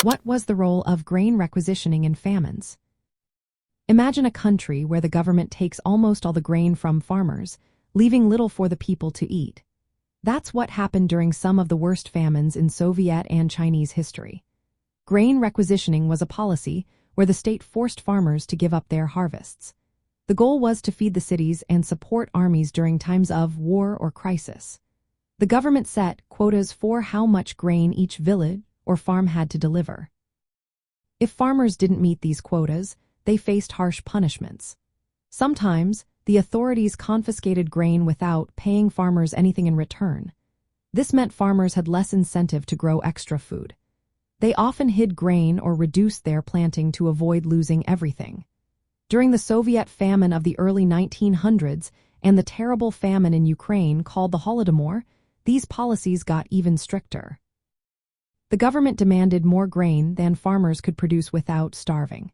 What was the role of grain requisitioning in famines? Imagine a country where the government takes almost all the grain from farmers, leaving little for the people to eat. That's what happened during some of the worst famines in Soviet and Chinese history. Grain requisitioning was a policy where the state forced farmers to give up their harvests. The goal was to feed the cities and support armies during times of war or crisis. The government set quotas for how much grain each village or farm had to deliver. If farmers didn't meet these quotas, they faced harsh punishments. Sometimes, the authorities confiscated grain without paying farmers anything in return. This meant farmers had less incentive to grow extra food. They often hid grain or reduced their planting to avoid losing everything. During the Soviet famine of the early 1900s and the terrible famine in Ukraine called the Holodomor, these policies got even stricter. The government demanded more grain than farmers could produce without starving.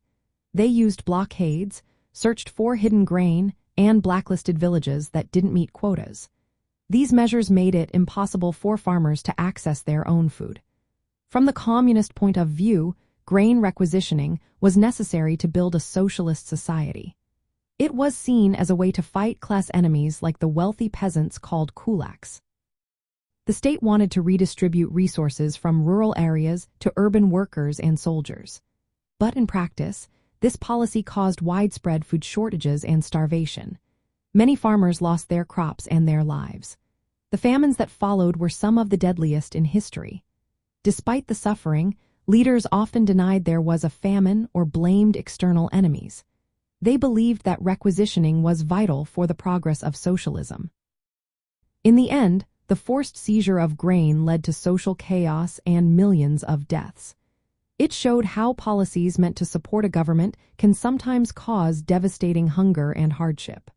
They used blockades, searched for hidden grain, and blacklisted villages that didn't meet quotas. These measures made it impossible for farmers to access their own food. From the communist point of view, grain requisitioning was necessary to build a socialist society. It was seen as a way to fight class enemies like the wealthy peasants called kulaks. The state wanted to redistribute resources from rural areas to urban workers and soldiers. But in practice, this policy caused widespread food shortages and starvation. Many farmers lost their crops and their lives. The famines that followed were some of the deadliest in history. Despite the suffering, leaders often denied there was a famine or blamed external enemies. They believed that requisitioning was vital for the progress of socialism. In the end, the forced seizure of grain led to social chaos and millions of deaths. It showed how policies meant to support a government can sometimes cause devastating hunger and hardship.